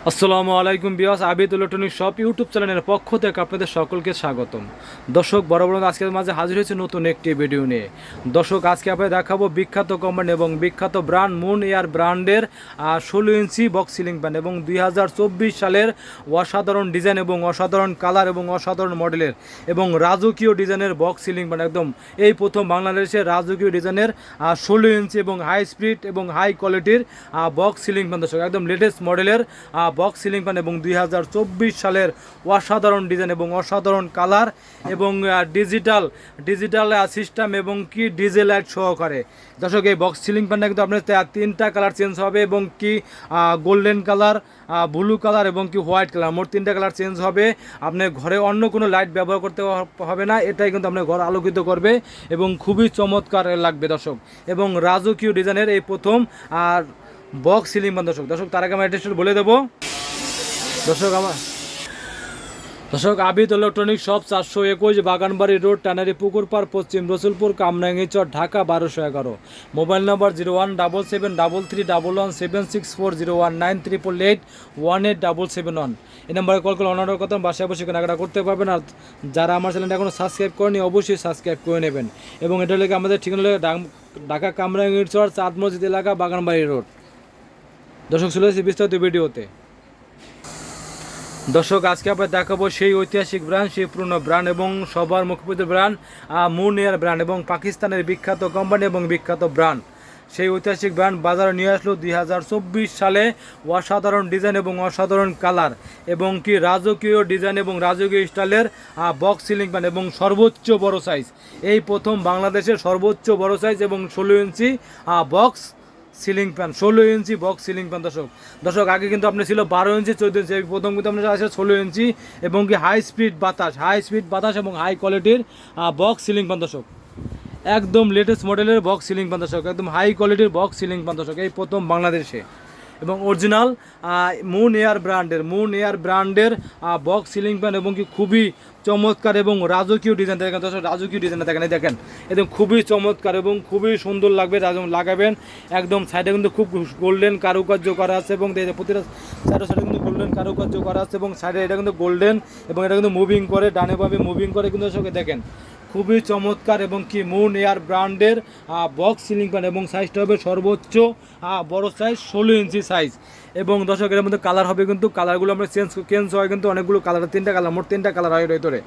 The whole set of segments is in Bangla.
আসসালামু আলাইকুম বিয়াস আবিদ ইলেকট্রনিক শপ ইউটিউব চ্যানেলের পক্ষ থেকে আপনাদের সকলকে স্বাগতম। দর্শক বরাবর আজকের মাঝে হাজির হয়েছে নতুন একটি ভিডিও নিয়ে। দর্শক আজকে আপনাদের দেখাবো বিখ্যাত কোম্পানি এবং বিখ্যাত ব্র্যান্ড মুন এয়ার ব্র্যান্ডের 16 ইঞ্চি বক্স সিলিং ফ্যান এবং 2024 সালের অসাধারণ ডিজাইন এবং অসাধারণ কালার এবং অসাধারণ মডেলের এবং রাজকীয় ডিজাইনের বক্স সিলিং ফ্যান একদম এই প্রথম বাংলাদেশের রাজকীয় ডিজাইনের 16 ইঞ্চি এবং হাই স্পিড এবং হাই কোয়ালিটির বক্স সিলিং ফ্যান। দর্শক একদম লেটেস্ট মডেলের বক্স সিলিং ফ্যান এবং 2024 সালের অসাধারণ ডিজাইন এবং অসাধারণ কালার এবং ডিজিটাল সিস্টেম এবং কি ডিজে লাইট সহকারে। দর্শক এই বক্স সিলিং ফ্যানটা কিন্তু আপনার তিনটা কালার চেঞ্জ হবে এবং কি গোল্ডেন কালার, ব্লু কালার এবং কি হোয়াইট কালার, মোট তিনটা কালার চেঞ্জ হবে। আপনার ঘরে অন্য কোনো লাইট ব্যবহার করতে হবে না, এটাই কিন্তু আপনার ঘর আলোকিত করবে এবং খুবই চমৎকার লাগবে দর্শক। এবং রাজকীয় ডিজাইনের এই প্রথম আর বক্স সিলিং ফ্যান। দর্শক তার আগে আমার অ্যাড্রেসটা বলে দেবো। দর্শক Abid electronic shop 421 বাগানবাড়ি road, tannery পুকুর পাড়, পশ্চিম রসুলপুর, কামরাঙ্গি চর, ঢাকা 1211। মোবাইল নম্বর 0177771640198881 এই নাম্বারে কল করে অনার কথা বাসায় বসে কেনাকাটা করতে পারবেন। আর যারা আমার চ্যানেলটা এখনো সাবস্ক্রাইব করেনি অবশ্যই সাবস্ক্রাইব করে নেবেন। এবং এটা লেগে আমাদের ঠিকানা হলো ঢাকা কামরাঙ্গি চর, চাঁদ মসজিদ এলাকা, বাগানবাড়ি রোড। দর্শক চলে এসেছি বিস্তারিত ভিডিওতে। দর্শক আজকে আমরা দেখাবো সেই ঐতিহাসিক ব্র্যান্ড, সেই পুরনো ব্র্যান্ড এবং সবার মুখপত্র ব্র্যান্ড মুন এয়ার ব্র্যান্ড এবং পাকিস্তানের বিখ্যাত কোম্পানি এবং বিখ্যাত ব্র্যান্ড। সেই ঐতিহাসিক ব্র্যান্ড বাজারে নিয়ে আসলো 2024 সালে অসাধারণ ডিজাইন এবং অসাধারণ কালার এবং কি রাজকীয় ডিজাইন এবং রাজকীয় স্টাইলের বক্স সিলিং ফ্যান এবং সর্বোচ্চ বড় সাইজ। এই প্রথম বাংলাদেশের সর্বোচ্চ বড় সাইজ এবং 16 ইঞ্চি বক্স সিলিং ফ্যান, 16 ইঞ্চি বক্স সিলিং ফ্যান। দর্শক আগে কিন্তু আপনার ছিল 12 ইঞ্চি, 14 ইঞ্চি, প্রথম কিন্তু আপনার আছে 16 ইঞ্চি এবং কি হাই স্পিড বাতাস এবং হাই কোয়ালিটির বক্স সিলিং ফ্যান। দর্শক একদম লেটেস্ট মডেলের বক্স সিলিং ফ্যান। দর্শক একদম হাই কোয়ালিটির বক্স সিলিং ফ্যান। দর্শক এই প্রথম বাংলাদেশে এবং অরিজিনাল মুন এয়ার ব্র্যান্ডের বক্স সিলিং ফ্যান এবং কি খুবই চমৎকার এবং রাজকীয় ডিজাইন দেখেন। দর্শক রাজকীয় ডিজাইনটা দেখেন একদম খুবই চমৎকার এবং খুবই সুন্দর লাগবে লাগাবেন। একদম সাইডে কিন্তু খুব গোল্ডেন কারুকার্য করা আছে এবং প্রতিটা সাইডে কিন্তু গোল্ডেন কারুকার্য করা আছে এবং সাইডে এটা কিন্তু গোল্ডেন এবং এটা কিন্তু মুভিং করে ডানে বামে মুভিং করে কিন্তু দর্শক দেখেন খুবই চমৎকার এবং কি মুন এয়ার ব্র্যান্ডের বক্স সিলিং ফ্যান এবং সাইজটা হবে সর্বোচ্চ বড় সাইজ 16 ইঞ্চি সাইজ। এবং দর্শক এর মধ্যে কালার হবে কিন্তু কালারগুলো আমরা চেঞ্জ হয় কিন্তু অনেকগুলো কালার, মোট তিনটা কালার হয় ভিতরে।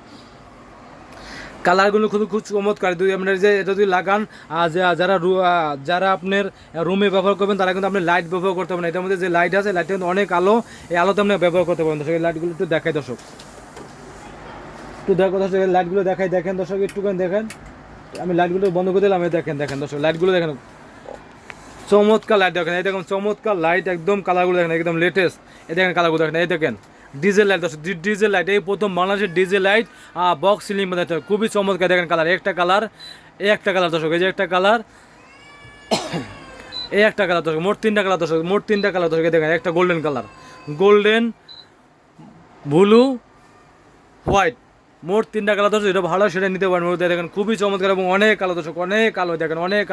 কালারগুলো খুব চমৎকার। আপনার যে এটা যদি লাগান যারা আপনার রুমে ব্যবহার করবেন তারা কিন্তু আপনি লাইট ব্যবহার করতে পারবেন। এটার মধ্যে যে লাইট আছে লাইটটা কিন্তু অনেক আলো, এই আলোতে আপনি ব্যবহার করতে পারবেন। দর্শক এই লাইটগুলো একটু দেখাই দর্শক, লাইটগুলো দেখেন দর্শক একটুখানি দেখেন। আমি লাইটগুলো বন্ধ করে দিলাম, দেখেন দর্শক লাইটগুলো দেখেন, চমৎকার লাইট দেখেন। এই দেখেন চমৎকার লাইট, একদম কালারগুলো দেখেন একদম লেটেস্ট। এই দেখেন কালারগুলো দেখেন, এই দেখেন ডিজেল লাইট দর্শক, ডিজেল লাইট এই প্রথম বাংলাদেশের diesel light box ceiling fan খুবই চমৎকার। দেখেন কালার, একটা কালার দর্শক, এই যে একটা কালার, এই একটা কালার দর্শক, মোট তিনটা কালার দর্শক। দেখেন একটা গোল্ডেন ব্লু হোয়াইট, মোট তিনটা কালার দর্শক। এটা ভালো সেটা নিতে পারেন। দেখেন খুবই চমৎকার এবং অনেক কালো দর্শক, অনেক কালো দেখেন, অনেক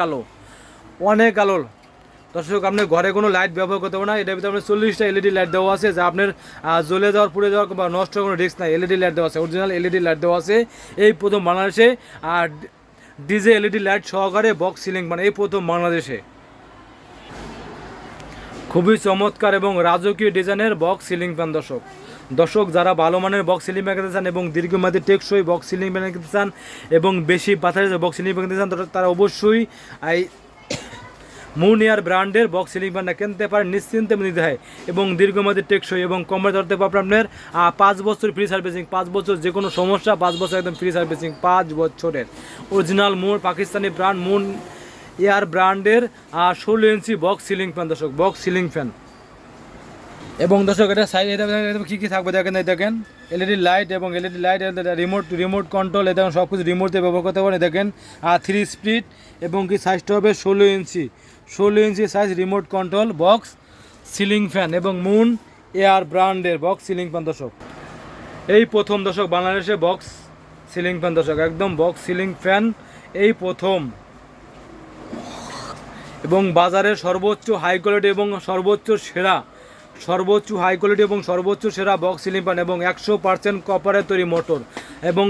কালো দর্শক। আপনার ঘরে কোনো লাইট ব্যবহার করতে হবে না। এটার ভিতরে আপনার 40টা এলইডি লাইট দেওয়া আছে, যা আপনার জ্বলে যাওয়ার পুড়ে যাওয়ার বা নষ্ট কোনো রিস্ক নাই। এলইডি লাইট দেওয়া আছে, অরিজিনাল এলইডি লাইট দেওয়া আছে এই প্রথম বাংলাদেশে। আর ডিজে এলইডি লাইট সহকারে বক্স সিলিং ফ্যান এই প্রথম বাংলাদেশে, খুবই চমৎকার এবং রাজকীয় ডিজাইনের বক্স সিলিং ফ্যান। দর্শক যারা ভালো মানের বক্স সিলিং ফ্যান কিনতে চান এবং দীর্ঘমেয়াদী টেকসই বক্স সিলিং ফ্যান কিনতে চান এবং বেশি বাতাসের বক্স সিলিং ফ্যান কিনতে চান, তারা অবশ্যই এই মুন এয়ার ব্র্যান্ডের বক্স সিলিং ফ্যানটা কিনতে পারেন নিশ্চিন্তে নিতে হয় এবং দীর্ঘমেয়াদী টেকসই এবং কমে ধরতে পারবেন। আপনার 5 বছর ফ্রি সার্ভিসিং, 5 বছর যে কোনো সমস্যা 5 বছর একদম ফ্রি সার্ভিসিং, 5 বছরের original Pakistani brand moon air ব্র্যান্ডের 16 ইঞ্চি বক্স সিলিং ফ্যান। দর্শক বক্স সিলিং ফ্যান এবং দর্শক এটা সাইড এটা কী থাকবে দেখেন এলইডি লাইট এবং এলইডি লাইট রিমোট কন্ট্রোল, এটা সব কিছু রিমোট দিয়ে ব্যবহার করতে পারেন। দেখেন 3 স্পিড এবং কি সাইজটা হবে 16 ইঞ্চি size remote control box ceiling fan এবং মুন এয়ার ব্র্যান্ডের বক্স সিলিং ফ্যান। দর্শক এই প্রথম দর্শক বাংলাদেশে বক্স সিলিং ফ্যান। দর্শক একদম বক্স সিলিং ফ্যান এই প্রথম এবং বাজারের সর্বোচ্চ হাই কোয়ালিটি এবং সর্বোচ্চ সেরা সর্বোচ্চ হাই কোয়ালিটি এবং সর্বোচ্চ সেরা বক্স সিলিং ফ্যান এবং 100% কপারের তৈরি মোটর এবং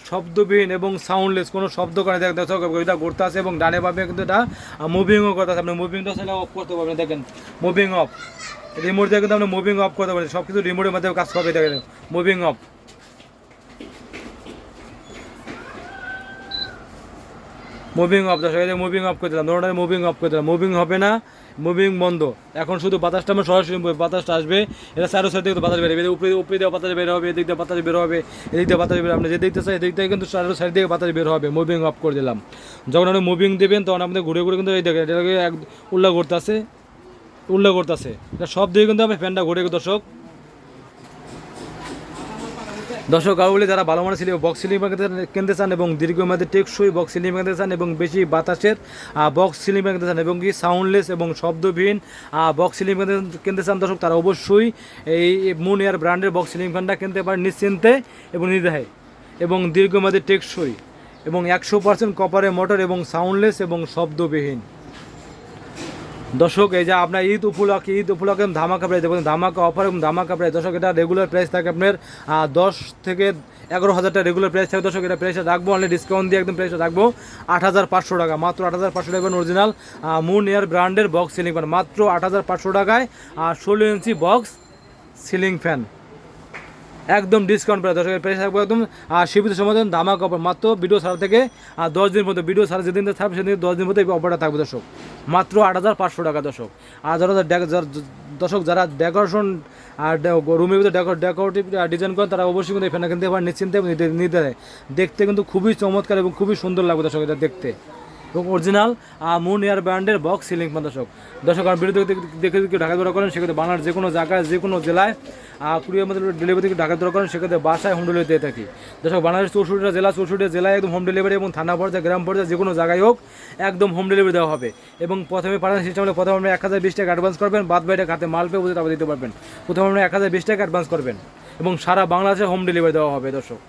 শব্দবিহীন এবং সাউন্ডলেস, কোনো শব্দ করে দেখ দর্শক এটা করতে আছে এবং ডানে বামে কিন্তু এটা মুভিংও করতে আছে। আপনি মুভিংটা সেটা অফ করতে পারবেন, দেখেন মুভিং অফ, রিমোট দিয়ে কিন্তু আপনি মুভিং অফ করতে পারেন, সব কিছু রিমোটের মধ্যে কাজ করবে, দেখেন মুভিং অফ। মুভিং অফ দর্শক, এই যে মুভিং অফ করে দিলাম, ধরুন মুভিং অফ করে দিলাম, মুভিং হবে না, মুভিং বন্ধ। এখন শুধু বাতাসটা আমার সরাসরি বাতাসটা আসবে, এটা চারো সাইড থেকে বাতাস বেরোবে, উপরে দিয়ে বাতাস বের হবে, এদিক দিয়ে বাতাস বের হবে, এদিক দিয়ে বাতাস বের হবে, আপনি যে দেখতে চাই এদিক থেকে কিন্তু চারো সাইড থেকে বাতাস বের হবে। মুভিং অফ করে দিলাম। যখন আপনি মুভিং দেবেন তখন আপনাদের ঘুরে ঘুরে কিন্তু এই দেখেন এটাকে এক উল্লা করতেছে, এটা সব দিয়ে কিন্তু আমি ফ্যানটা ঘুরে দর্শক। আর বলে যারা ভালো মানের বক্স সিলিং ফ্যান কিনতে চান এবং দীর্ঘমেয়াদী টেকসই বক্স সিলিং ফ্যান কিনতে চান এবং বেশি বাতাসের বক্স সিলিং ফ্যান কিনতে চান এবং কি সাউন্ডলেস এবং শব্দবিহীন বক্স সিলিং ফ্যান কিনতে চান দর্শক, তারা অবশ্যই এই মুন এয়ার ব্র্যান্ডের বক্স সিলিং ফ্যানটা কিনতে পারেন নিশ্চিন্তে এবং নির্দ্বিধায় এবং দীর্ঘমেয়াদী টেকসই এবং 100% কপারের মোটর এবং সাউন্ডলেস এবং শব্দবিহীন। দর্শক এই যে আপনার ঈদ উপলক্ষে ধামাকা প্রাইস দেখবেন, ধামাকা অফার এবং ধামাকা প্রাইস দর্শক। এটা রেগুলার প্রাইস থাকে আপনার 10 থেকে 11,000 টাকা রেগুলার প্রাইস থাকে দর্শক। এটা প্রাইসটা রাখবো অনলি ডিসকাউন্ট দিয়ে একদম প্রাইসটা রাখবো 8,500 টাকা, মাত্র 8,500 টাকা অরিজিনাল মুন এয়ার ব্র্যান্ডের বক্স সিলিং ফ্যান মাত্র 8,500 টাকায় 16 ইঞ্চি বক্স সিলিং ফ্যান একদম ডিসকাউন্ট প্রাইস দর্শক। প্রাইস থাকবে একদম সীমিত সময় ধামাকা অফার, মাত্র ভিডিও ছাড়া থেকে 10 দিন পর্যন্ত, ভিডিও ছাড়া যেদিন থাকবে সেদিন 10 দিন পর্যন্ত এই অফারটা থাকবে দর্শক, মাত্র 8,500 টাকা দর্শক। আর যারা ডেকোরেশন আর রুমের ভিতরে ডেকোরেটিভ ডিজাইন করেন তারা অবশ্যই কিন্তু এই ফ্যানটা কিনতে পারেন নিশ্চিন্তে নিতে দেয়। দেখতে কিন্তু খুবই চমৎকার এবং খুবই সুন্দর লাগবে দর্শক এটা দেখতে এবং অরিজিনাল মুন এয়ার ব্র্যান্ডের বক্স সিলিং ফ্যান দর্শক। আর ভিডিও দেখে যদি ঢাকা দৌড়া করেন সেক্ষেত্রে বাংলার যে কোনো জায়গায় যে কোনো জেলায় কুরিয়ার মধ্যে ডেলিভারি থেকে ঢাকা দৌড়া করেন সেক্ষেত্রে বাসায় হোম ডেলিভারি দিয়ে থাকি দর্শক। বাংলাদেশ 64টা জেলায় একদম হোম ডেলিভারি এবং থানা পর্যায়ে গ্রাম পর্যায়ে যে কোনো জায়গায় হোক একদম হোম ডেলিভারি দেওয়া হবে এবং প্রথমে পাঠানোর সিস্টেম হলে প্রথমে আপনি 1,020 টাকা অ্যাডভান্স করবেন, বাদ বাইরে খাতে মাল পেয়ে বুঝে তারপর দিতে পারবেন। প্রথমে আপনি 1,020 টাকা অ্যাডভান্স করবেন এবং সারা বাংলাদেশে হোম ডেলিভারি দেওয়া হবে দর্শক।